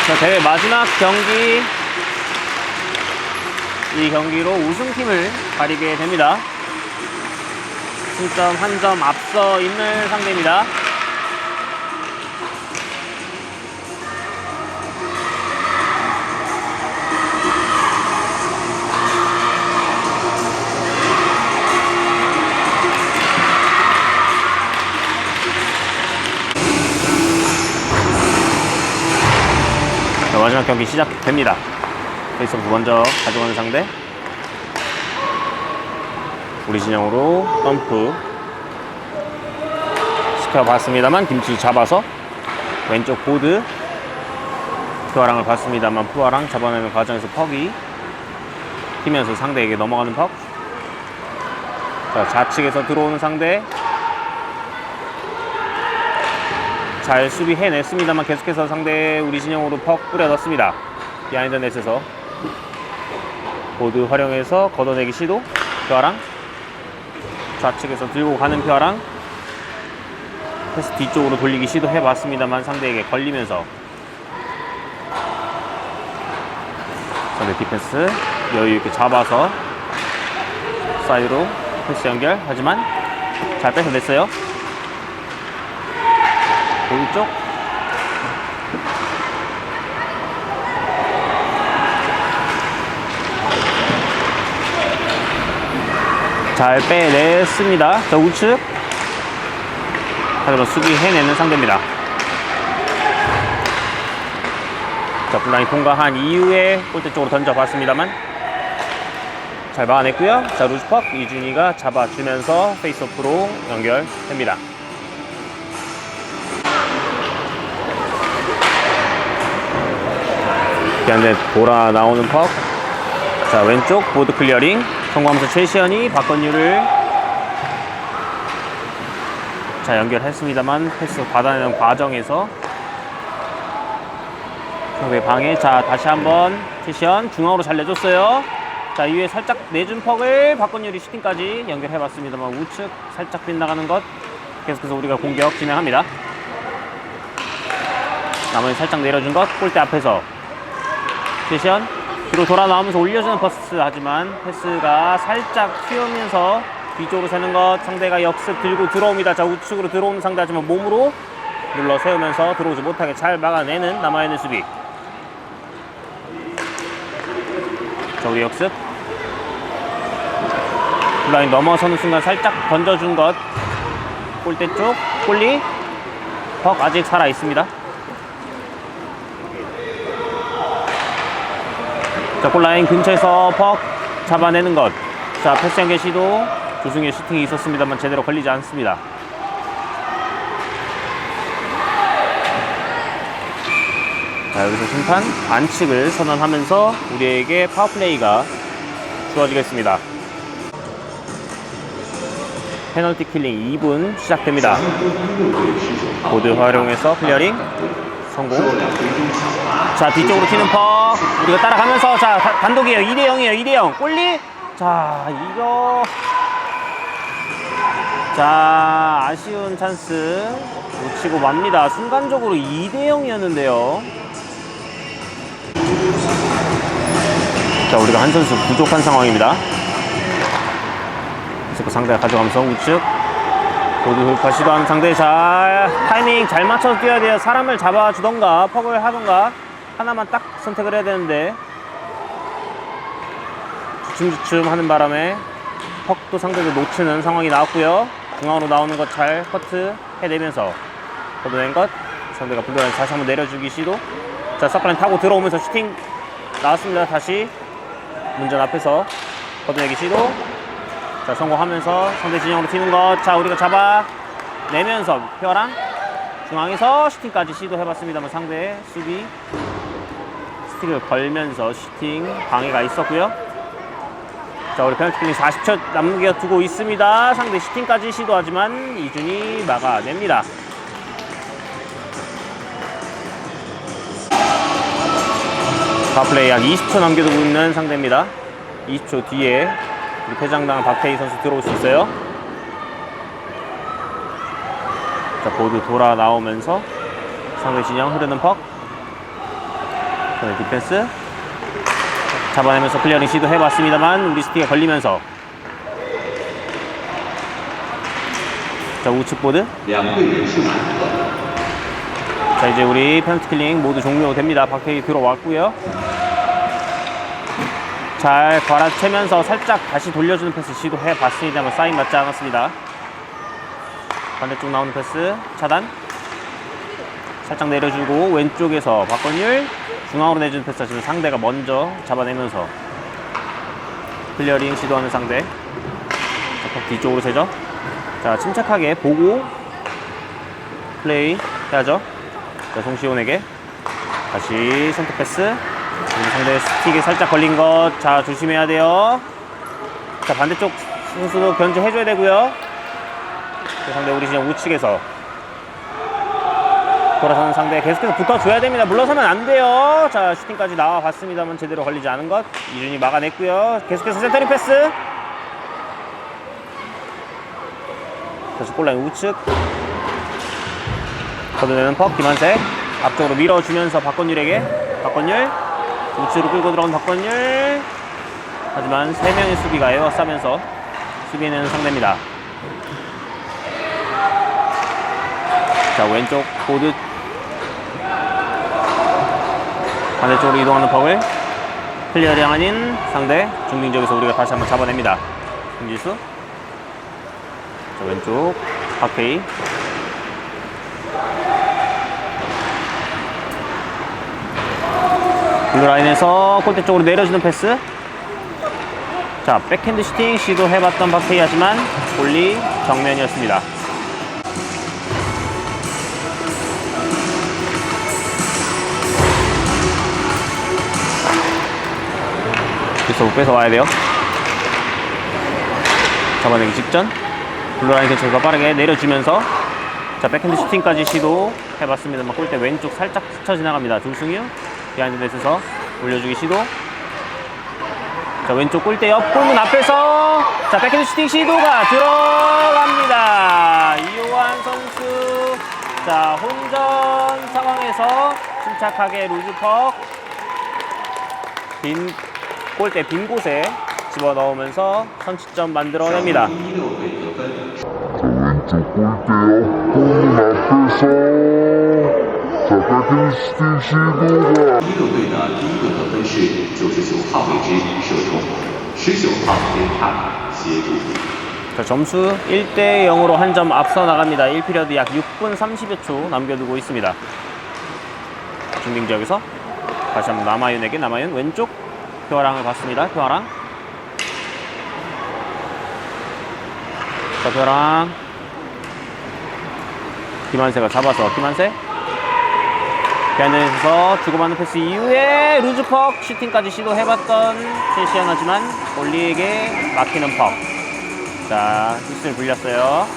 자, 대회 마지막 경기. 이 경기로 우승팀을 가리게 됩니다. 승점 한 점 앞서 있는 상대입니다. 자, 마지막 경기 시작됩니다. 페이스오프 먼저 가져가는 상대. 우리 진영으로 덤프 시켜봤습니다만 김치 잡아서 왼쪽 보드 푸아랑을 봤습니다만 푸아랑 잡아내는 과정에서 퍽이 튀면서 상대에게 넘어가는 퍽. 자, 좌측에서 들어오는 상대 잘 수비해냈습니다만 계속해서 상대 우리 진영으로 퍽 뿌려 넣습니다. 비하인드 넷에서 보드 활용해서 걷어내기 시도. 퓨아랑 좌측에서 들고 가는 퓨아랑 패스 뒤쪽으로 돌리기 시도해봤습니다만 상대에게 걸리면서 상대 디펜스 여유있게 잡아서 사이드로 패스 연결. 하지만 잘 뺏어냈어요. 보드 쪽 잘 빼냈습니다. 자, 우측 하지만 수비 해내는 상대입니다. 자, 블라인 통과한 이후에 골대 쪽으로 던져봤습니다만 잘 막아냈고요. 자, 루즈퍽 이준희가 잡아주면서 페이스오프로 연결됩니다. 그런데 돌아 나오는 퍽. 자, 왼쪽 보드 클리어링 성공하면서 최시현이 박건유를 자, 연결했습니다만 패스 받아내는 과정에서 상대 방해. 자, 다시 한번 최시현 중앙으로 잘 내줬어요. 자, 이후에 살짝 내준 퍽을 박건유리 슈팅까지 연결해봤습니다만 우측 살짝 빗나가는 것. 계속해서 우리가 공격 진행합니다. 나머지 살짝 내려준 것. 골대 앞에서 최시현 뒤로 돌아 나오면서 올려주는 퍼스. 하지만 패스가 살짝 튀으면서 뒤쪽으로 새는 것. 상대가 역습 들고 들어옵니다. 자, 우측으로 들어오는 상대. 하지만 몸으로 눌러 세우면서 들어오지 못하게 잘 막아내는 남아있는 수비. 자, 우리 역습 블라인 넘어서는 순간 살짝 던져준 것. 골대 쪽 골리 퍽 아직 살아있습니다. 자, 골라인 근처에서 퍽 잡아내는 것. 자, 패스 연계 시도. 조승의 슈팅이 있었습니다만 제대로 걸리지 않습니다. 자, 여기서 심판 반칙을 선언하면서 우리에게 파워플레이가 주어지겠습니다. 페널티 킬링 2분 시작됩니다. 보드 활용해서 클리어링 성공. 자, 뒤쪽으로 튀는 퍽. 우리가 따라가면서 자, 단독이에요. 2대0이에요. 2대0 골리. 자, 이거 자, 아쉬운 찬스 놓치고 맙니다. 순간적으로 2대0이었는데요. 자, 우리가 한 선수 부족한 상황입니다. 그래서 상대가 가져가면서 우측 보드 돌파 시도하는 상대. 자, 타이밍 잘 맞춰서 뛰어야 돼요. 사람을 잡아주던가 퍽을 하던가 하나만 딱 선택을 해야 되는데 주춤주춤 하는 바람에 퍽도 상대도 놓치는 상황이 나왔고요. 중앙으로 나오는 것 잘 커트 해내면서 걷어낸 것. 상대가 불도라인 다시 한번 내려주기 시도. 자, 서클라인 타고 들어오면서 슈팅 나왔습니다. 다시 문전 앞에서 걷어내기 시도. 자, 성공하면서 상대 진영으로 튀는 것. 자, 우리가 잡아내면서 퓨아랑 중앙에서 슈팅까지 시도해봤습니다만 상대의 수비 스틱을 걸면서 슈팅 방해가 있었고요. 자, 우리 페널티 킬링 40초 남겨두고 있습니다. 상대 슈팅까지 시도하지만 이준이 막아냅니다. 파플레이 약 20초 남겨두고 있는 상대입니다. 20초 뒤에 우리 퇴장당한 박태희 선수 들어올 수 있어요. 자, 보드 돌아 나오면서 상대 진영 흐르는 퍽. 디펜스 잡아내면서 클리어링 시도 해봤습니다만 우리 스틱에 걸리면서 자 우측 보드. 자 이제 우리 페널티 킬링 모두 종료됩니다. 박태희 들어왔고요. 잘 걸어채면서 살짝 다시 돌려주는 패스 시도해봤습니다만 사인 맞지 않았습니다. 반대쪽 나오는 패스 차단. 살짝 내려주고 왼쪽에서 박건율 중앙으로 내주는 패스 지금 상대가 먼저 잡아내면서 클리어링 시도하는 상대. 뒤쪽으로 세죠. 자 침착하게 보고 플레이 해야죠. 자 송시온에게 다시 센터 패스. 상대 스틱에 살짝 걸린 것. 자 조심해야 돼요. 자 반대쪽 선수도 견제해줘야 되고요. 상대 우리 진영 우측에서 돌아서는 상대 계속해서 붙어줘야 됩니다. 물러서면 안 돼요. 자 슈팅까지 나와봤습니다만 제대로 걸리지 않은 것. 이준이 막아냈고요. 계속해서 센터링 패스. 다시 골라인 우측 걷어내는 퍽. 김한색 앞쪽으로 밀어주면서 박건율에게. 박건율 우측으로 끌고 들어온 박건율. 하지만 3명의 수비가 에워싸면서 수비는 상대입니다. 자 왼쪽 보드 반대쪽으로 이동하는 퍽을 클리어링 아닌 상대 중딩적에서 우리가 다시 한번 잡아냅니다. 김지수. 자 왼쪽 박태희. 블루라인에서 골대 쪽으로 내려주는 패스. 자 백핸드 슈팅 시도해봤던 박태희 하지만 골리 정면이었습니다. 그래서 뺏어와야 돼요. 잡아내기 직전 블루라인 근처에서 빠르게 내려주면서 자 백핸드 슈팅까지 시도해봤습니다만 골대 왼쪽 살짝 스쳐 지나갑니다. 조승유 비하인드 넷에서 올려주기 시도. 자 왼쪽 골대 옆 골문 앞에서 자 백핸드 슈팅 시도가 들어갑니다. 이호환 선수 자 혼전 상황에서 침착하게 루즈퍽 골대 빈 곳에 집어넣으면서 선취점 만들어냅니다. 왼쪽 골대요. 골문 앞에서 자 백핸드 슈팅 시도가 第六队的第一个得分是99号位置射中，19号边判协助。 자, 점수 1대 0으로 한 점 앞서 나갑니다. 1피리어드 약 6분 30여 초 남겨두고 있습니다. 중딩 지역에서 다시 한번 남아윤에게. 남아윤 왼쪽 표아랑을 봤습니다. 표아랑. 자 표아랑 김한세가 잡아서 김한세 비하인드에서 주고받는 패스 이후에 루즈퍽 슈팅까지 시도해봤던 최시현하지만 올리에게 막히는 퍽. 자 휘슬 불렸어요.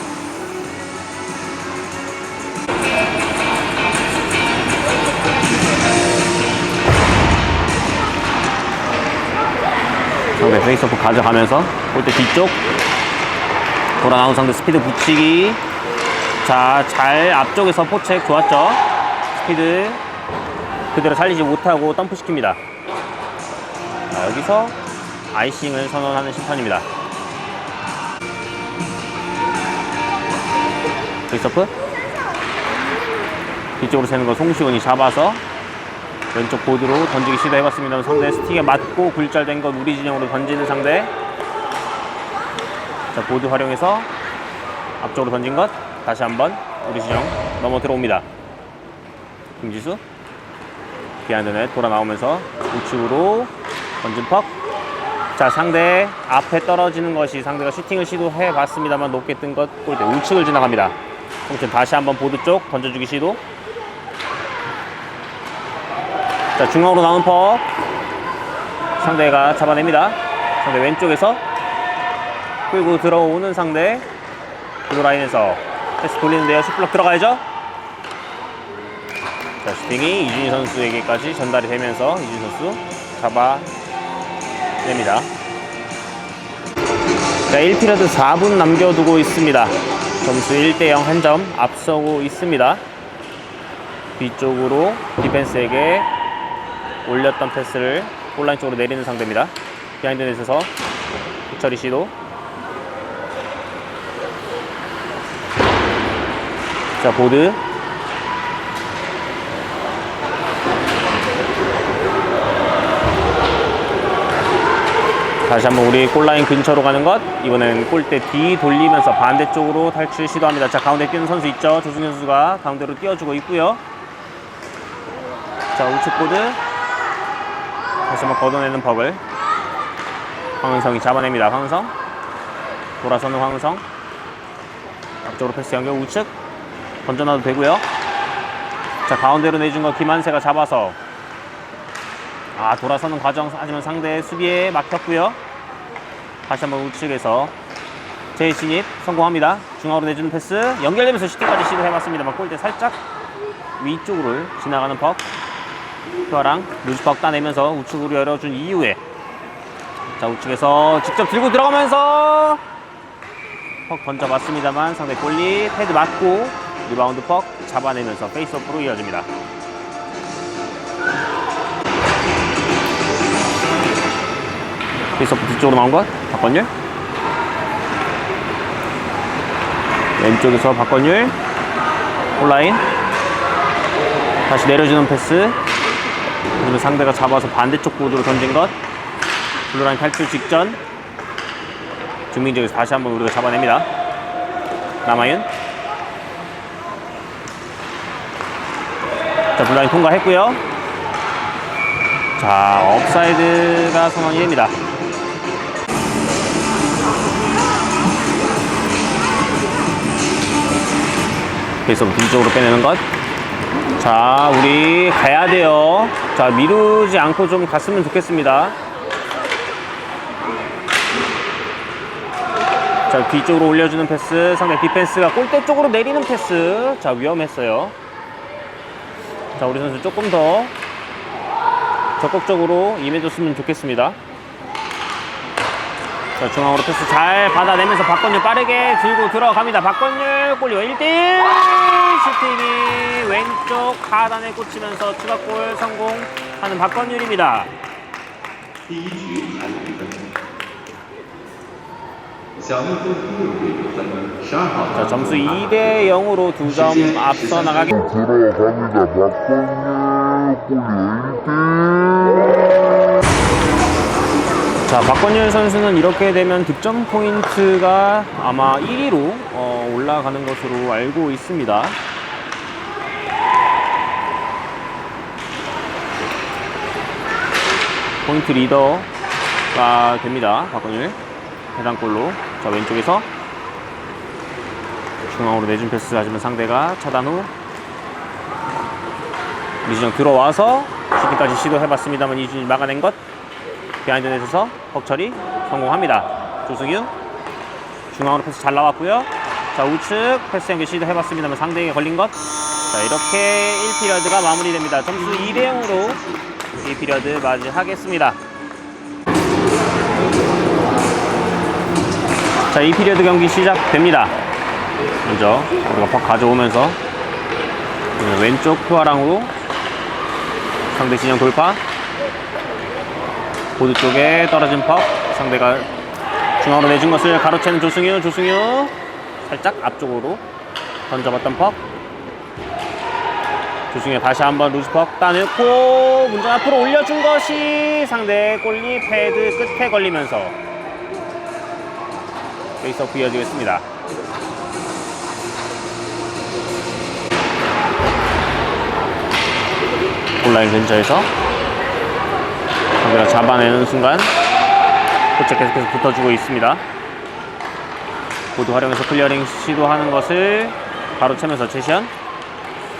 상대 페이스오프 가져가면서 골대 뒤쪽 돌아 나온 상대 스피드 붙이기. 자 잘 앞쪽에서 포책 좋았죠. 스피드 그대로 살리지 못하고 덤프시킵니다. 자, 여기서 아이싱을 선언하는 심판입니다. 페이스오프 뒤쪽으로 새는 거 송시원이 잡아서 왼쪽 보드로 던지기 시도해봤습니다. 상대 스틱에 맞고 굴절된 건 우리 진영으로 던지는 상대. 자 보드 활용해서 앞쪽으로 던진 것 다시 한번 우리 진영 넘어 들어옵니다. 김지수 비하인드넷 돌아 나오면서 우측으로 던진 퍽. 자 상대 앞에 떨어지는 것이 상대가 슈팅을 시도해봤습니다만 높게 뜬 것 골대 우측을 지나갑니다. 송천 다시 한번 보드 쪽 던져주기 시도. 자 중앙으로 나온 퍽 상대가 잡아냅니다. 상대 왼쪽에서 끌고 들어오는 상대 블루라인에서 패스 돌리는데요. 슛블럭 들어가야죠. 자 슈팅이 이준희 선수에게까지 전달이 되면서 이준희 선수 잡아냅니다. 자 1피리어드 4분 남겨두고 있습니다. 점수 1대 0 한 점 앞서고 있습니다. 뒤쪽으로 디펜스에게 올렸던 패스를 골라인 쪽으로 내리는 상대입니다. 비하인드 넷에서 후처리 시도. 자, 보드. 다시 한번 우리 골라인 근처로 가는 것. 이번엔 골대 뒤 돌리면서 반대쪽으로 탈출 시도합니다. 자, 가운데 뛰는 선수 있죠. 조승현 선수가 가운데로 띄워주고 있고요. 자, 우측 보드. 다시 한번 걷어내는 벅을 황은성이 잡아냅니다. 황은성 돌아서는 황은성. 앞쪽으로 패스 연결 우측 던져놔도 되고요. 자, 가운데로 내준 거 김한세가 잡아서 돌아서는 과정. 하지만 상대 수비에 막혔고요. 다시 한번 우측에서 재진입 성공합니다. 중앙으로 내주는 패스 연결되면서 슈팅까지 시도해봤습니다만 골대 살짝 위쪽으로 지나가는 벅. 큐아랑 루즈벅 따내면서 우측으로 열어준 이후에 자, 우측에서 직접 들고 들어가면서 퍽 던져봤습니다만 상대 골리 패드 맞고 리바운드 퍽 잡아내면서 페이스오프로 이어집니다. 페이스오프 뒤쪽으로 나온 것 박건율. 왼쪽에서 박건율 온라인 다시 내려주는 패스. 그리고 상대가 잡아서 반대쪽 보드로 던진 것. 블루라인 탈출 직전 증빙적에서 다시 한번 우리가 잡아냅니다. 남아윤. 자, 블루라인 통과했고요. 자, 업사이드가 선언이 됩니다. 그래서 뒤쪽으로 빼내는 것. 자, 우리 가야 돼요. 자, 미루지 않고 좀 갔으면 좋겠습니다. 자, 뒤쪽으로 올려주는 패스. 상대 디펜스가 골대 쪽으로 내리는 패스. 자, 위험했어요. 자, 우리 선수 조금 더 적극적으로 임해줬으면 좋겠습니다. 자, 중앙으로 패스 잘 받아내면서 박건율 빠르게 들고 들어갑니다. 박건율 골리와 1대1 슈팅이 왼쪽 하단에 꽂히면서 추가골 성공하는 박건율입니다. 第一局还有1分。小蜜蜂第6队得分12号。 자, 점수 2대 0으로 2점 앞서 나가게. 들어갑니다. 박건율 골리 1대1. 자, 박건율 선수는 이렇게 되면 득점 포인트가 아마 1위로 올라가는 것으로 알고 있습니다. 포인트 리더가 됩니다. 박건율 해당 골로. 자, 왼쪽에서 중앙으로 내준 패스. 하지만 상대가 차단 후 이준영 들어와서 슈팅까지 시도해봤습니다만 이준이 막아낸 것. 비하인드 넷에서 벅처리 성공합니다. 조승유 중앙으로 패스 잘 나왔고요. 자, 우측 패스 연결 시도해봤습니다만 상대에게 걸린 것. 자, 이렇게 1피리어드가 마무리됩니다. 점수 2대 0으로 2피리어드 맞이하겠습니다. 자, 2피리어드 경기 시작됩니다. 먼저 우리가 퍽 가져오면서 왼쪽 큐아랑으로 상대 진영 돌파. 보드 쪽에 떨어진 퍽. 상대가 중앙으로 내준 것을 가로채는 조승유. 조승유 살짝 앞쪽으로 던져봤던 퍽. 조승유 다시 한번 루즈 퍽 따놓고 문전 앞으로 올려준 것이 상대 골리 패드 끝에 걸리면서 페이스오프 이어지겠습니다. 온라인 근처에서 상대가 잡아내는 순간 코치 계속해서 붙어주고 있습니다. 보드 활용해서 클리어링 시도하는 것을 가로채면서 제시현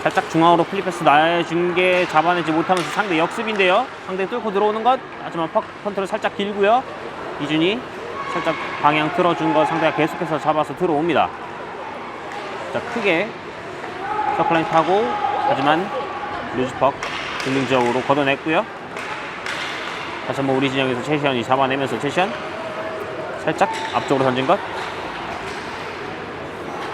살짝 중앙으로 플립패스 나해준 게 잡아내지 못하면서 상대 역습인데요. 상대 뚫고 들어오는 것. 하지만 퍽 컨트롤 살짝 길고요. 이준이 살짝 방향 틀어준 것 상대가 계속해서 잡아서 들어옵니다. 자, 크게 서클라인 타고 하지만 루즈퍽 등등지역으로 걷어냈고요. 다시 한번 우리 진영에서 최시현이 잡아내면서 최시현 살짝 앞쪽으로 던진 것.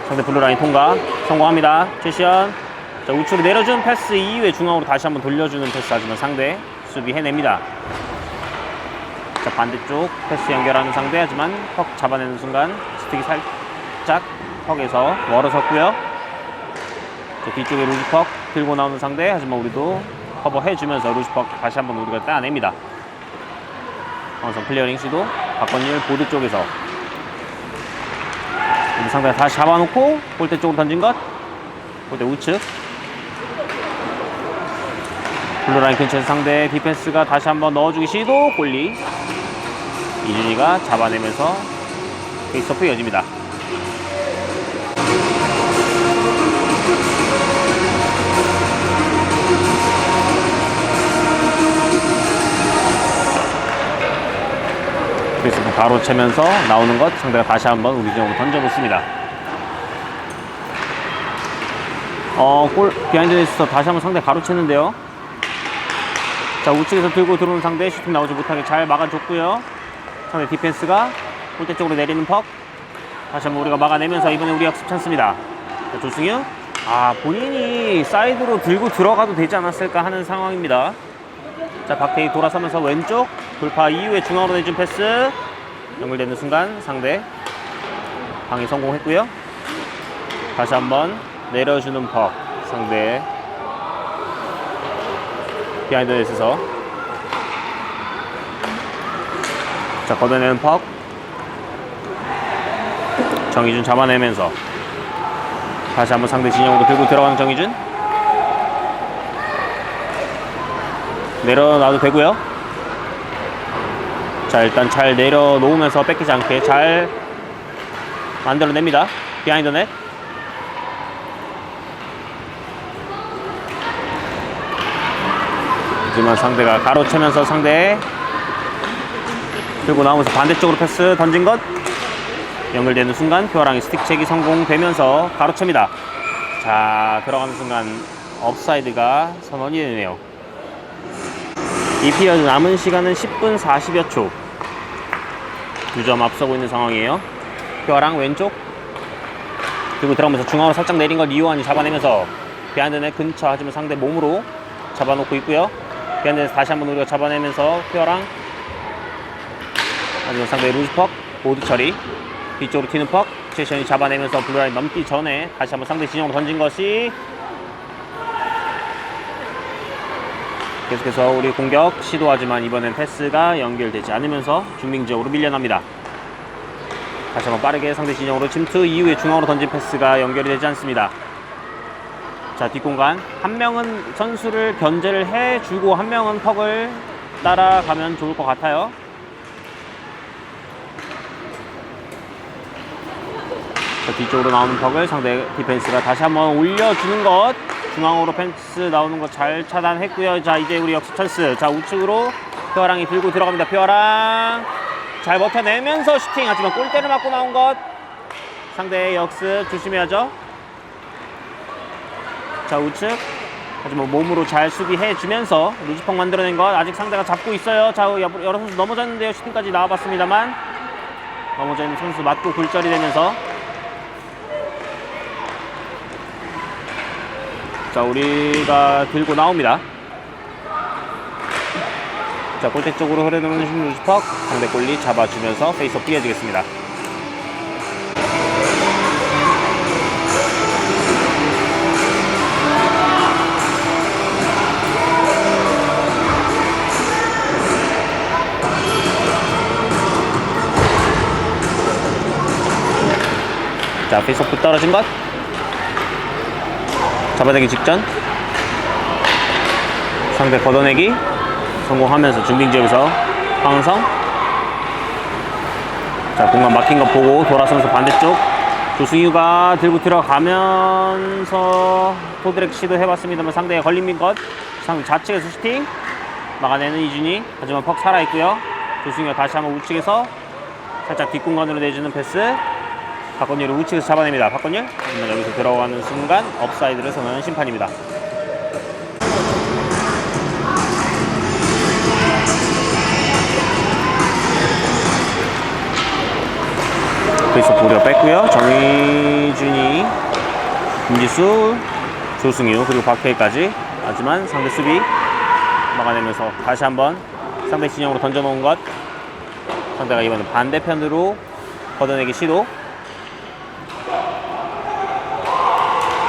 상대 블루라인 통과 성공합니다. 최시현. 자, 우측으로 내려준 패스 이후에 중앙으로 다시 한번 돌려주는 패스. 하지만 상대 수비 해냅니다. 자, 반대쪽 패스 연결하는 상대. 하지만 퍽 잡아내는 순간 스틱이 살짝 퍽에서 멀어섰고요. 자, 뒤쪽에 루즈퍽 들고 나오는 상대. 하지만 우리도 커버 해주면서 루즈퍽 다시 한번 우리가 따냅니다. 황성 클리어링 시도. 박건일 보드 쪽에서 우리 상대가 다시 잡아놓고 골대 쪽으로 던진 것. 골대 우측. 블루라인 근처에서 상대 디펜스가 다시 한번 넣어주기 시도. 골리. 이준희가 잡아내면서 페이스오프 이어집니다. 페이스오프 바로 채면서 나오는 것. 상대가 다시 한번 우리 진영으로 던져놓습니다. 골 비하인드에서 다시 한번 상대 가로채는데요. 자, 우측에서 들고 들어오는 상대 슈팅 나오지 못하게 잘 막아줬고요. 상대 디펜스가 골대 쪽으로 내리는 퍽. 다시 한번 우리가 막아내면서 이번에 우리 역습 찬스입니다. 자, 조승유. 본인이 사이드로 들고 들어가도 되지 않았을까 하는 상황입니다. 자, 박태희 돌아서면서 왼쪽 돌파 이후에 중앙으로 내준 패스. 연결되는 순간 상대 방해 성공했고요. 다시 한번 내려주는 퍽. 상대 비하인드 넷에서 자, 걷어내는 퍽. 정희준 잡아내면서 다시 한번 상대 진영으로 들고 들어가는 정희준. 내려놔도 되고요. 자, 일단 잘 내려놓으면서 뺏기지 않게 잘 만들어냅니다. 비하인드 넷. 하지만 상대가 가로채면서 상대 들고 나오면서 반대쪽으로 패스 던진 것. 연결되는 순간 표랑이 스틱 체기 성공되면서 가로챕니다. 자, 들어가는 순간 업사이드가 선언이 되네요. 이 피리어드 남은 시간은 10분 40여 초. 2점 앞서고 있는 상황이에요. 표랑 왼쪽 들고 들어가면서 중앙으로 살짝 내린 걸 이호환이 잡아내면서 비하인드넷 근처. 하지만 상대 몸으로 잡아놓고 있고요. 비하인드넷 다시 한번 우리가 잡아내면서 표랑. 하지만 상대 루즈퍽 보드 처리. 뒤쪽으로 튀는 퍽. 최션이 잡아내면서 블루라인 넘기 전에 다시 한번 상대 진영으로 던진 것이. 계속해서 우리 공격 시도하지만 이번엔 패스가 연결되지 않으면서 중빙 지역으로 밀려납니다. 다시 한번 빠르게 상대 진영으로 침투 이후에 중앙으로 던진 패스가 연결이 되지 않습니다. 자, 뒷공간. 한 명은 선수를 견제를 해주고 한 명은 퍽을 따라가면 좋을 것 같아요. 자, 뒤쪽으로 나오는 퍽을 상대 디펜스가 다시 한번 올려주는 것. 중앙으로 펜스 나오는 거 잘 차단했고요. 자, 이제 우리 역습 찬스. 자, 우측으로 표아랑이 들고 들어갑니다. 표아랑 잘 버텨내면서 슈팅. 하지만 골대를 맞고 나온 것. 상대의 역습 조심해야죠. 자, 우측. 하지만 몸으로 잘 수비해주면서 루즈펑 만들어낸 것. 아직 상대가 잡고 있어요. 자, 여러 선수 넘어졌는데요. 슈팅까지 나와봤습니다만 넘어져 있는 선수 맞고 굴절이 되면서. 자, 우리가 들고 나옵니다. 자, 골대 쪽으로 흐르는 루즈퍽. 상대 골리 잡아주면서 페이스오프 이어지겠습니다. 자, 페이스오프 떨어진 것. 잡아내기 직전 상대 걷어내기 성공하면서 중빙지역에서 황은성. 자, 공간 막힌 거 보고 돌아서면서 반대쪽 조승유가 들고 들어가면서 토드랙 시도해봤습니다만 상대에 걸린 것. 상대 좌측에서 슈팅 막아내는 이준희. 하지만 퍽 살아있고요. 조승유가 다시 한번 우측에서 살짝 뒷공간으로 내주는 패스. 박건일을 우측에서 잡아냅니다. 박건일. 하지만 여기서 들어가는 순간 업사이드를 선언하는 심판입니다. 페이스오프 우리가 뺐고요. 정희준이, 김지수, 조승유 그리고 박태희까지. 하지만 상대 수비 막아내면서 다시 한번 상대 진영으로 던져놓은 것. 상대가 이번엔 반대편으로 걷어내기 시도.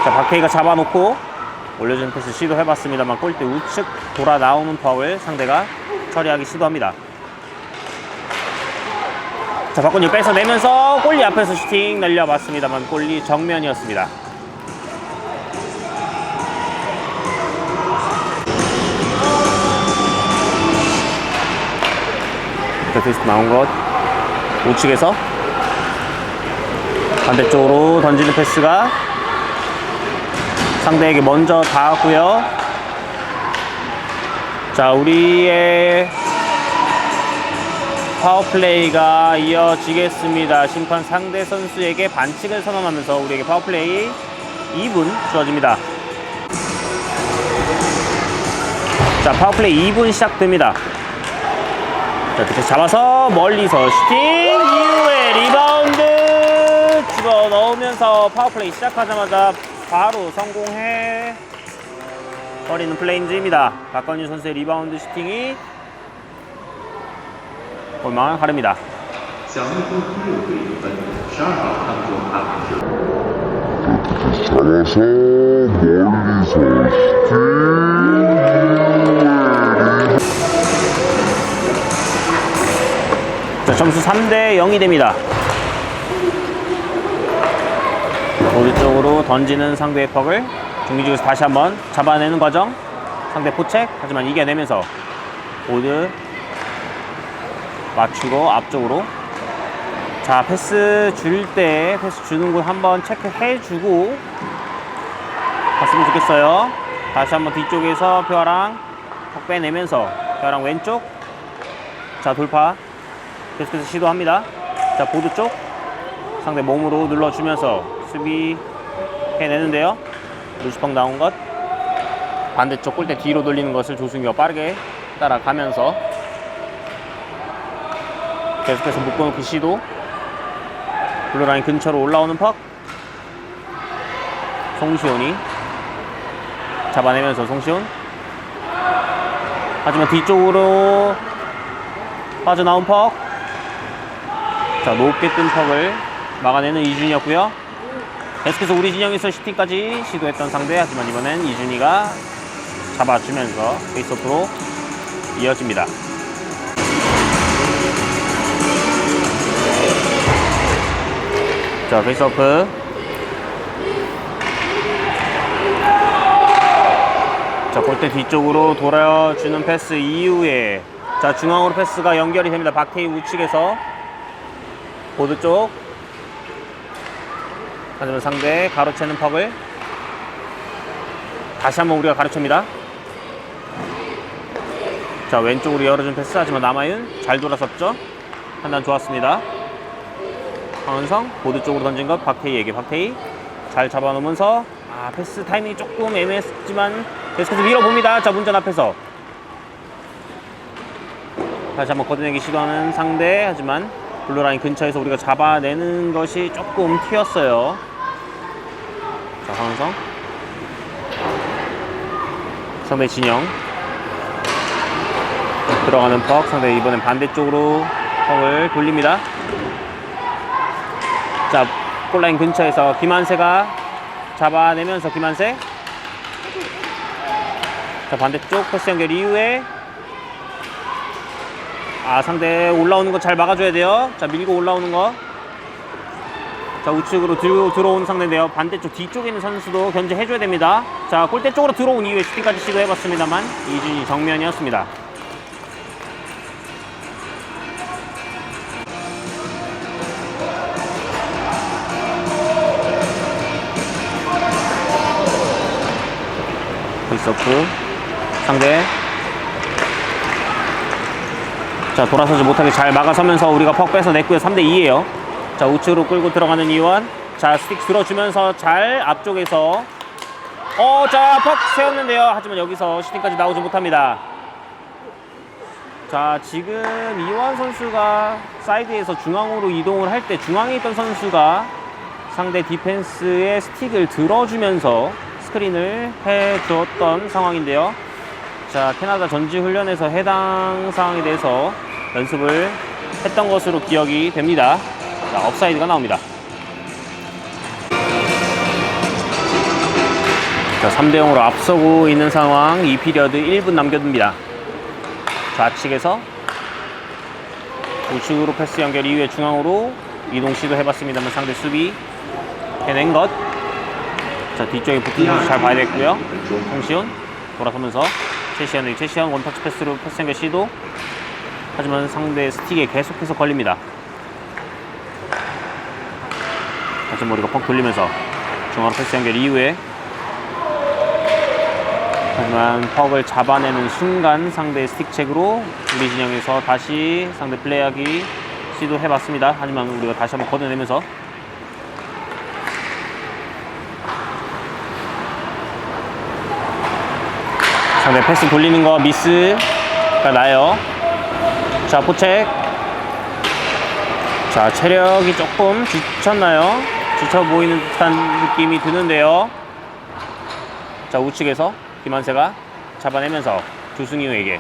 자, 박해이가 잡아놓고 올려주는 패스 시도해봤습니다만 골대 우측 돌아 나오는 파울 상대가 처리하기 시도합니다. 자, 박건유 뺏어내면서 골리 앞에서 슈팅 날려봤습니다만 골리 정면이었습니다. 패스 나온 것 우측에서 반대쪽으로 던지는 패스가 상대에게 먼저 닿았고요. 자, 우리의 파워플레이가 이어지겠습니다. 심판 상대 선수에게 반칙을 선언하면서 우리에게 파워플레이 2분 주어집니다. 자, 파워플레이 2분 시작됩니다. 자, 이렇게 잡아서 멀리서 슈팅 이후에 리바운드 집어넣으면서 파워플레이 시작하자마자 바로 성공해 버리는 플레인즈입니다. 박건유 선수의 리바운드 슈팅이 골망을 가릅니다. 小蜜蜂第6队1分，12号当中阿肯球。 잡아서 멀리서 자, 점수 3대 0이 됩니다. 오른쪽으로 던지는 상대의 퍽을 중미지구에서 다시 한번 잡아내는 과정. 상대 포책 하지만 이겨내면서 보드 맞추고 앞쪽으로. 자, 패스 줄 때 패스 주는 곳 한번 체크해주고 갔으면 좋겠어요. 다시 한번 뒤쪽에서 표아랑 턱 빼내면서 표아랑 왼쪽. 자, 돌파 계속해서 시도합니다. 자, 보드 쪽 상대 몸으로 눌러주면서 수비 해내는데요. 루시펑 나온 것 반대쪽 골대 뒤로 돌리는 것을 조승규가 빠르게 따라가면서 계속해서 묶어놓기 시도. 블루라인 근처로 올라오는 퍽 송시온이 잡아내면서 송시온. 하지만 뒤쪽으로 빠져나온 퍽. 자, 높게 뜬 퍽을 막아내는 이준이었고요. 계속해서 우리 진영에서 슈팅까지 시도했던 상대. 하지만 이번엔 이준이가 잡아주면서 페이스오프로 이어집니다. 자, 페이스오프. 자, 골대 뒤쪽으로 돌아주는 패스 이후에 자, 중앙으로 패스가 연결이 됩니다. 박태희 우측에서 보드 쪽. 하지만 상대 가로채는 퍽을 다시 한번 우리가 가로챕니다. 자, 왼쪽으로 열어준 패스. 하지만 남아윤 잘 돌아섰죠. 판단 좋았습니다. 황은성 보드 쪽으로 던진 것 박태희에게. 박태희 잘 잡아놓으면서 패스 타이밍이 조금 애매했지만 계속해서 밀어봅니다. 자, 문전 앞에서 다시 한번 걷어내기 시도하는 상대. 하지만 블루라인 근처에서 우리가 잡아내는 것이 조금 튀었어요. 자, 황은성 상대 진영 들어가는 퍽. 상대 이번엔 반대쪽으로 퍽을 돌립니다. 자, 골라인 근처에서 김한세가 잡아내면서 김한세. 자, 반대쪽 패스 연결 이후에 상대 올라오는 거 잘 막아줘야 돼요. 자, 밀고 올라오는 거. 자, 우측으로 들어오는 상대인데요. 반대쪽 뒤쪽에 있는 선수도 견제해줘야 됩니다. 자, 골대 쪽으로 들어온 이후에 슈팅까지 시도해봤습니다만 이준이 정면이었습니다. 페이스오프 상대. 자, 돌아서지 못하게 잘 막아서면서 우리가 퍽 뺏어냈고요. 3대2에요. 자, 우측으로 끌고 들어가는 이완. 자, 스틱 들어주면서 잘 앞쪽에서 자, 퍽 세웠는데요. 하지만 여기서 슈팅까지 나오지 못합니다. 자, 지금 이완 선수가 사이드에서 중앙으로 이동을 할 때 중앙에 있던 선수가 상대 디펜스의 스틱을 들어주면서 스크린을 해줬던 상황인데요. 자, 캐나다 전지훈련에서 해당 사항에 대해서 연습을 했던 것으로 기억이 됩니다. 자, 업사이드가 나옵니다. 자, 3대0으로 앞서고 있는 상황. 2피리어드 1분 남겨둡니다. 좌측에서 우측으로 패스 연결 이후에 중앙으로 이동 시도해봤습니다만 상대 수비 해낸 것. 자, 뒤쪽에 붙은 것을 잘 봐야 되겠고요. 홍시훈 돌아서면서 최시현 원터치 패스로 패스 연결 시도. 하지만 상대 스틱에 계속해서 걸립니다. 다시 머리가 펑 돌리면서 중앙으로 패스 연결 이후에, 하지만 퍽을 잡아내는 순간 상대의 스틱 체크로 우리 진영에서 다시 상대 플레이하기 시도해봤습니다. 하지만 우리가 다시 한번 걷어내면서 상대 패스 돌리는 거 미스가 나요. 자, 포책. 자, 체력이 조금 지쳤나요? 지쳐 보이는 듯한 느낌이 드는데요. 자, 우측에서 김한세가 잡아내면서 조승유에게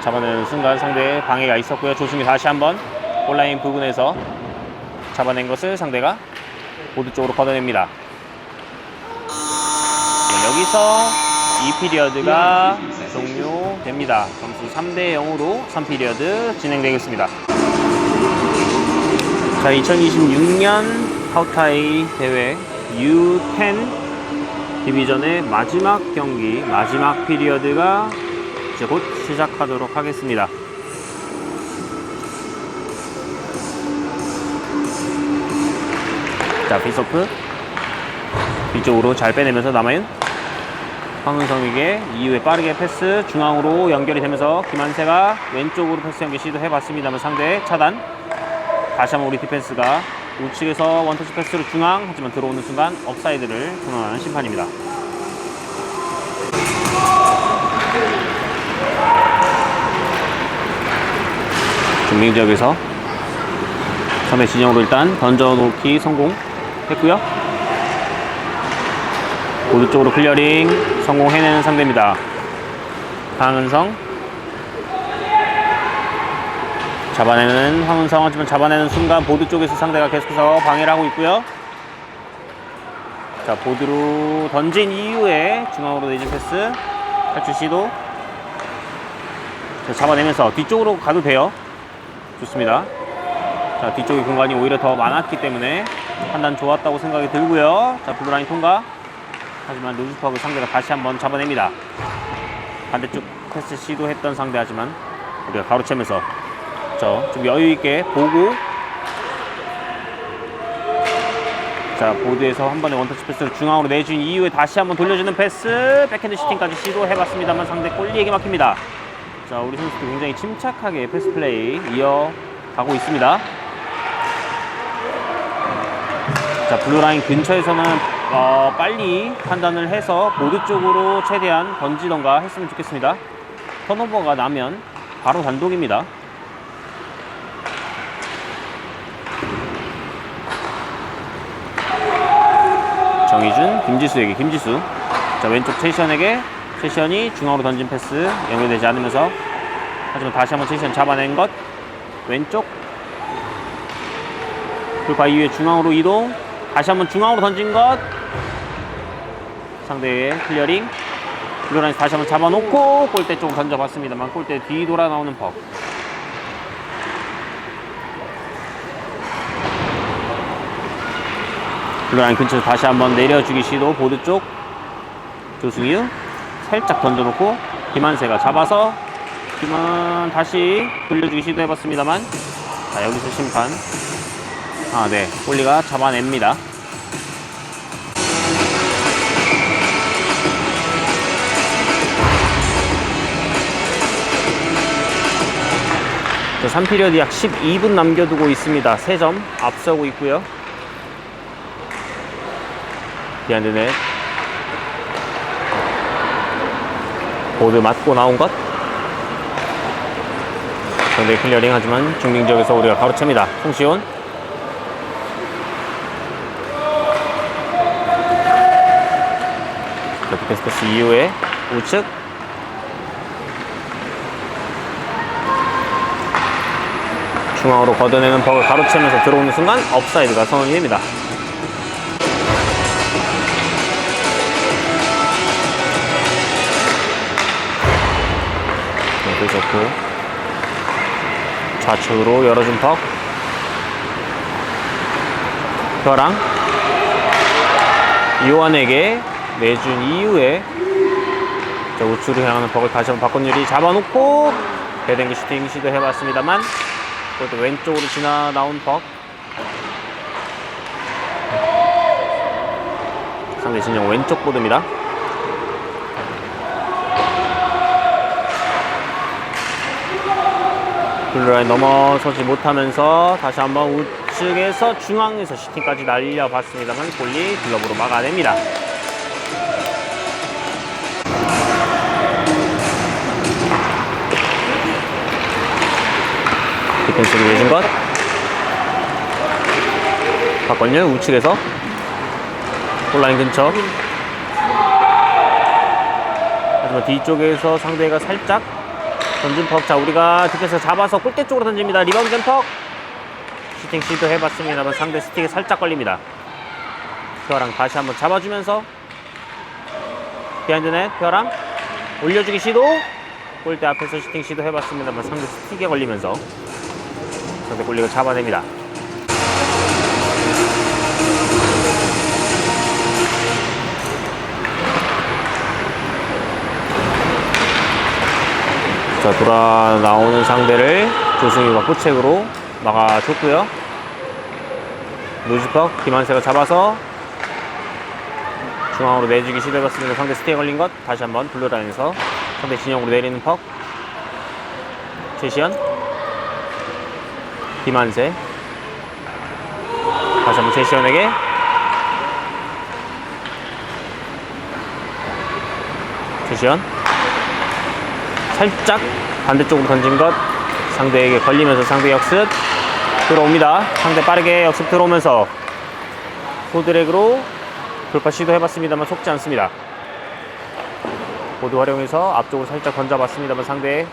잡아내는 순간 상대의 방해가 있었고요. 조승유 다시 한번 온라인 부근에서 잡아낸 것을 상대가 보드 쪽으로 걷어냅니다. 네, 여기서 2피리어드가 종료됩니다. 점수 3대0으로 3피리어드 진행되겠습니다. 자, 2026년 하우타이 대회 U10 디비전의 마지막 경기, 마지막 피리어드가 이제 곧 시작하도록 하겠습니다. 자, 피서프 뒤쪽으로 잘 빼내면서 남아윤 황은성에게 이후에 빠르게 패스 중앙으로 연결이 되면서 김한세가 왼쪽으로 패스 연결 시도해봤습니다만 상대 차단. 다시 한번 우리 디펜스가 우측에서 원터치 패스로 중앙, 하지만 들어오는 순간 업사이드를 선언하는 심판입니다. 중립 지역에서 상대 진영으로 일단 던져놓기 성공했고요. 보드 쪽으로 클리어링 성공해내는 상대입니다. 강은성 잡아내는 황은성. 하지만 잡아내는 순간 보드 쪽에서 상대가 계속해서 방해를 하고 있고요. 자, 보드로 던진 이후에 중앙으로 내준 패스 탈출 시도. 자, 잡아내면서 뒤쪽으로 가도 돼요. 좋습니다. 자, 뒤쪽의 공간이 오히려 더 많았기 때문에 판단 좋았다고 생각이 들고요. 자, 블루라인 통과. 하지만 루즈팍을 상대가 다시 한번 잡아냅니다. 반대쪽 패스 시도했던 상대, 하지만 우리가 가로채면서 좀 여유있게 보고, 자, 보드에서 한 번에 원터치 패스를 중앙으로 내준 이후에 다시 한번 돌려주는 패스, 백핸드 슈팅까지 시도해봤습니다만 상대 골리에게 막힙니다. 자, 우리 선수들 굉장히 침착하게 패스 플레이 이어가고 있습니다. 자, 블루라인 근처에서는 빨리 판단을 해서 보드 쪽으로 최대한 던지던가 했으면 좋겠습니다. 턴오버가 나면 바로 단독입니다. 정희준, 김지수에게 김지수. 자, 왼쪽 최시현에게 최시현이 중앙으로 던진 패스 연결되지 않으면서, 하지만 다시 한번 최시현 잡아낸 것. 왼쪽 돌파 이후에 중앙으로 이동. 다시 한번 중앙으로 던진 것. 상대의 클리어링. 블루라인에서 다시 한번 잡아놓고 골대 쪽으로 던져봤습니다만 골대 뒤 돌아 나오는 퍽. 블루라인 근처에서 다시 한번 내려주기 시도. 보드 쪽 조승유 살짝 던져놓고 김한세가 잡아서 다시 돌려주기 시도해봤습니다만, 자, 여기서 심판 네, 골리가 잡아냅니다. 자, 3피리어드 약 12분 남겨두고 있습니다. 3점 앞서고 있고요. 비하인드 넷. 보드 맞고 나온 것. 상대 클리어링. 하지만 중딩 지역에서 우리가 가로챕니다. 송시훈. 디펜스 패스 이후에 우측. 중앙으로 걷어내는 벅을 가로채면서 들어오는 순간 업사이드가 선언이 됩니다. 네, 좋고 좌측으로 열어준 벅. 벼랑 요한에게 내준 이후에 우측으로 향하는 벅을 다시 한번 박건율이 잡아놓고 배댕기 슈팅 시도해봤습니다만 그것도 왼쪽으로 지나 나온 벅. 상대 진영 왼쪽 보드입니다. 블루라인 넘어서지 못하면서 다시 한번 우측에서 중앙에서 슈팅까지 날려봤습니다만 골리 글러브로 막아냅니다. 디펜스로 내준 것. 박건율 우측에서 골라인 근처. 하지만 뒤쪽에서 상대가 살짝 던진 퍽. 자, 우리가 디펜스 잡아서 골대 쪽으로 던집니다. 리바운드 된 퍽. 슈팅 시도해봤습니다만 상대 스틱에 살짝 걸립니다. 벼랑 다시 한번 잡아주면서 비하인드 넷. 벼랑 올려주기 시도. 골대 앞에서 슈팅 시도해봤습니다만 상대 스틱에 걸리면서 상대 골리가 잡아냅니다. 자, 돌아 나오는 상대를 조승희가 포책으로 막아줬고요. 노즈퍽 김한세가 잡아서 중앙으로 내주기 시도해봤습니다. 상대 스테이 걸린 것. 다시 한번 블루라인에서 상대 진영으로 내리는 퍽. 최시현 김한세 다시 한번 최시현에게 최시현 살짝 반대쪽으로 던진 것. 상대에게 걸리면서 상대 역습 들어옵니다. 상대 빠르게 역습 들어오면서 포드랙으로 돌파 시도해봤습니다만 속지 않습니다. 보드 활용해서 앞쪽으로 살짝 던져봤습니다만 상대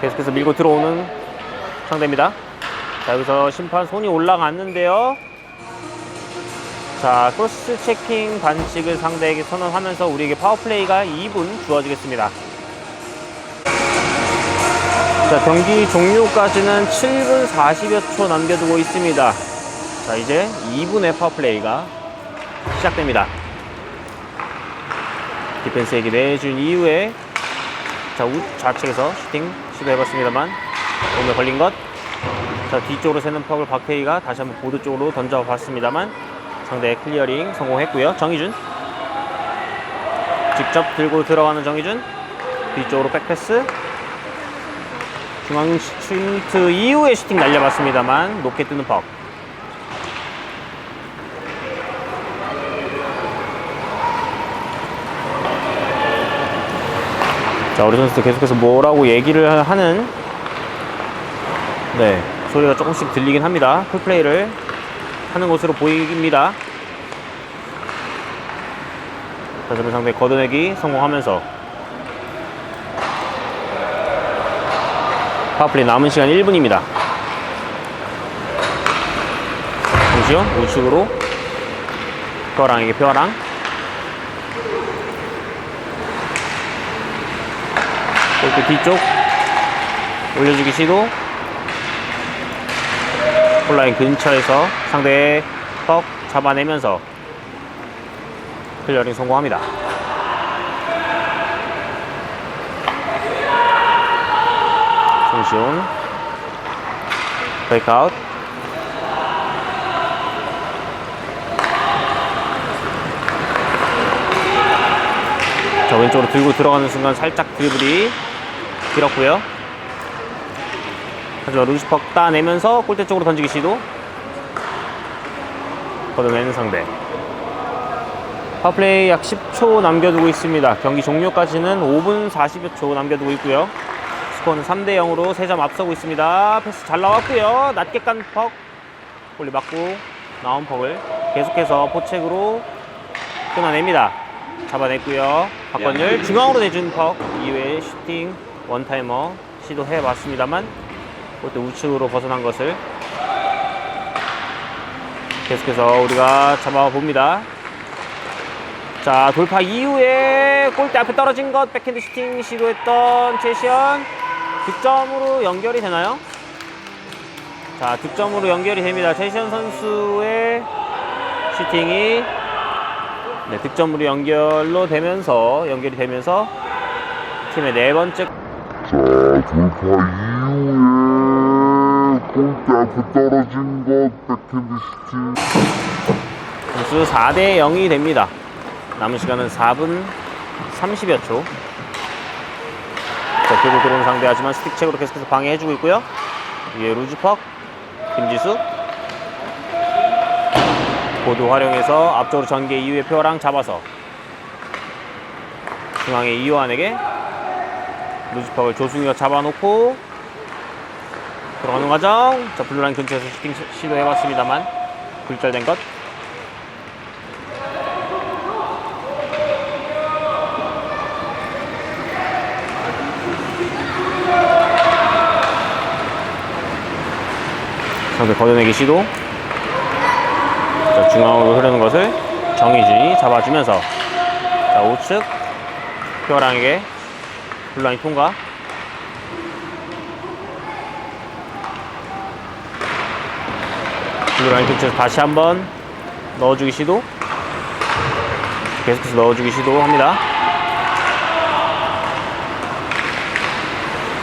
계속해서 밀고 들어오는 상대입니다. 자, 여기서 심판 손이 올라갔는데요. 자, 크로스 체킹 반칙을 상대에게 선언하면서 우리에게 파워플레이가 2분 주어지겠습니다. 자, 경기 종료까지는 7분 40여 초 남겨두고 있습니다. 자, 이제 2분의 파워플레이가 시작됩니다. 디펜스에게 내준 이후에 자, 좌측에서 슈팅 시도해봤습니다만 몸에 걸린 것. 자, 뒤쪽으로 새는 퍽을 박태희가 다시 한번 보드 쪽으로 던져봤습니다만 상대의 클리어링 성공했고요. 정희준 직접 들고 들어가는 정희준. 뒤쪽으로 백패스. 중앙 슈트 이후에 슈팅 날려봤습니다만 높게 뜨는 퍽. 자, 우리 선수들 계속해서 뭐라고 얘기를 하는 소리가 조금씩 들리긴 합니다. 풀플레이를 하는 것으로 보입니다. 다시 한번 상대 걷어내기 성공하면서 파워플레이 남은 시간 1분입니다. 정시현 우측으로 벼랑에게 벼랑. 골대 뒤쪽 올려주기 시도. 폴라인 근처에서 상대의 퍽 잡아내면서 클리어링 성공합니다. 손시온 브레이크아웃. 자, 왼쪽으로 들고 들어가는 순간 살짝 드리블이 길었고요. 하지만 루즈퍽 따내면서 골대 쪽으로 던지기 시도. 걷어내는 상대. 파워플레이 약 10초 남겨두고 있습니다. 경기 종료까지는 5분 40여 초 남겨두고 있고요. 스코어는 3대 0으로 3점 앞서고 있습니다. 패스 잘 나왔고요. 낮게 깐 퍽. 골리 맞고 나온 퍽을 계속해서 포책으로 끊어냅니다. 잡아냈고요. 박건율 중앙으로 내준 퍽 이후에 슈팅 원타이머 시도해봤습니다만 그때 우측으로 벗어난 것을 계속해서 우리가 잡아봅니다. 자, 돌파 이후에 골대 앞에 떨어진 것 백핸드 슈팅 시도했던 최시현 득점으로 연결이 되나요? 자, 득점으로 연결이 됩니다. 최시현 선수의 슈팅이 득점으로 연결이 되면서 팀의 네 번째. 자, 돌파 이후에 골대 앞에 떨어진 것 백핸드 슈팅. 점수 4대 0이 됩니다. 남은 시간은 4분 30여 초. 적극으로 들어온 상대하지만 스틱책으로 계속해서 방해해주고 있고요. 위에 루즈퍽, 김지수. 보드 활용해서 앞쪽으로 전개 이후에 표랑 잡아서 중앙에 이요한에게 루즈퍽을 조승희가 잡아놓고 들어가는 과정. 자, 블루라인 근처에서 슈팅 시도해봤습니다만 굴절된 것. 상대 걷어내기 시도. 자, 중앙으로 흐르는 것을 정희준이 잡아주면서 자, 우측 표랑에게 블루라인 통과. 블루라인 근처에서 다시 한번 넣어주기 시도. 계속해서 넣어주기 시도합니다.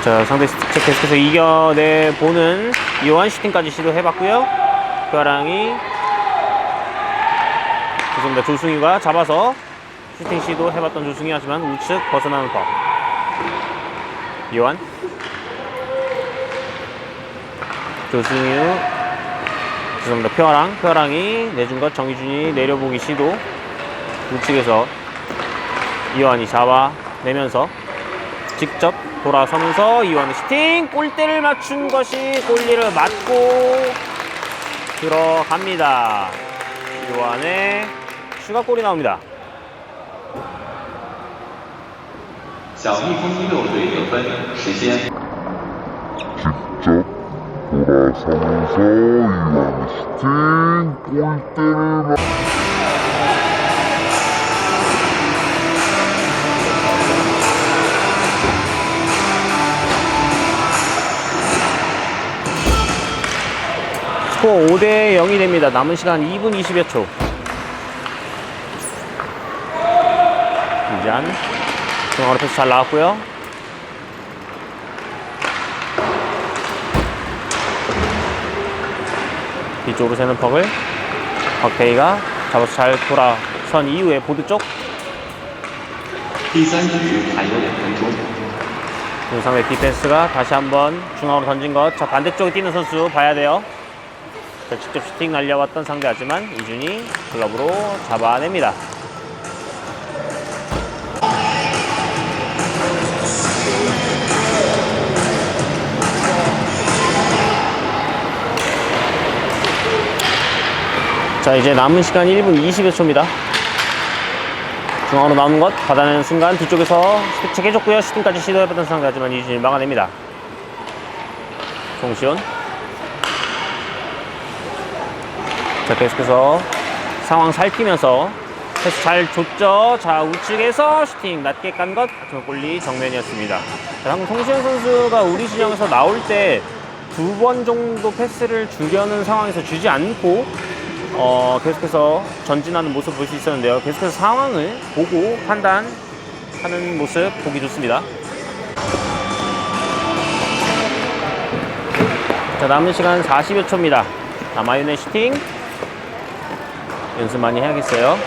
자, 상대 스틱 계속해서 이겨내보는 이요한 슈팅까지 시도해봤고요. 표랑이 죄송합니다. 조승희가 잡아서 슈팅 시도해봤던 조승희 하지만 우측 벗어나는 법. 이요한 조승희 죄송합니다. 표랑이 내준 것 정희준이 내려보기 시도. 우측에서 이요한이 잡아내면서 직접 돌아서면서 이요한의 슈팅 골대를 맞춘 것이 골리를 맞고 들어갑니다. 이요한의 추가골이 나옵니다. 小蜜蜂1队得分，时间。 직접 돌아서면서 이완의 슈팅 골대를 스코어 5대 0이 됩니다. 남은 시간 2분 20여 초. 이잔 중앙으로 패스 잘 나왔고요. 뒤쪽으로 새는 퍽을 박태희가 잡아서 잘 돌아선 이후에 보드 쪽 第3局还有2分钟。 상대 디펜스가 다시 한번 중앙으로 던진 것. 자, 반대쪽에 뛰는 선수 봐야 돼요. 자, 직접 슈팅 날려왔던 상대하지만 이준이 글러브로 잡아냅니다. 자, 이제 남은 시간 1분 20여 초입니다. 중앙으로 나오는 것 받아내는 순간 뒤쪽에서 스틱 해줬고요. 슈팅까지 시도해봤던 상대하지만 이준이 막아냅니다. 송시온. 자, 계속해서 상황 살피면서 패스 잘 줬죠. 자, 우측에서 슈팅 낮게 깐 것 하지만 골리 정면이었습니다. 자, 방금 송시현 선수가 우리 진영에서 나올 때 2번 정도 패스를 주려는 상황에서 주지 않고 계속해서 전진하는 모습 볼 수 있었는데요. 계속해서 상황을 보고 판단하는 모습 보기 좋습니다. 자, 남은 시간 40여 초입니다. 남아윤의 슈팅 연습 많이 해야겠어요.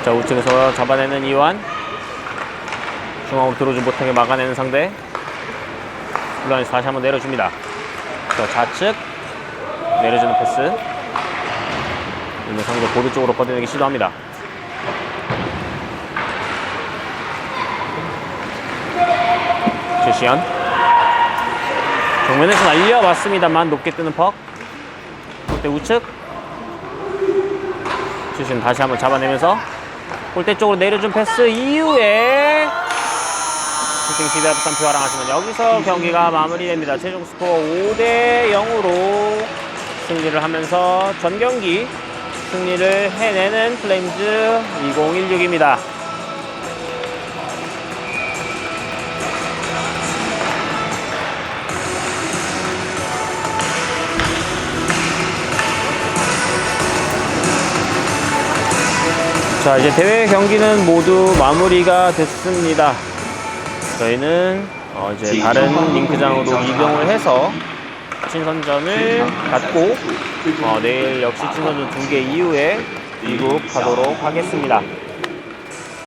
자, 우측에서 잡아내는 이완. 중앙으로 들어오지 못하게 막아내는 상대. 블루라인에서 다시 한번 내려줍니다. 자, 좌측 내려주는 패스. 이제 상대 보드 쪽으로 걷어내기 시도합니다. 최시현 정면에서 날려봤습니다만 높게 뜨는 퍽. 그때 우측 주심 다시 한번 잡아내면서 골대 쪽으로 내려준 패스 이후에 슈팅 시도에 부산 피화랑하지만 여기서 경기가 마무리됩니다. 최종 스코어 5대 0으로 승리를 하면서 전 경기 승리를 해내는 플레임즈 2016입니다. 자, 이제 대회 경기는 모두 마무리가 됐습니다. 저희는 이제 다른 링크장으로 이동을 해서 친선전을 갖고 내일 역시 친선전 2개 이후에 귀국하도록 하겠습니다.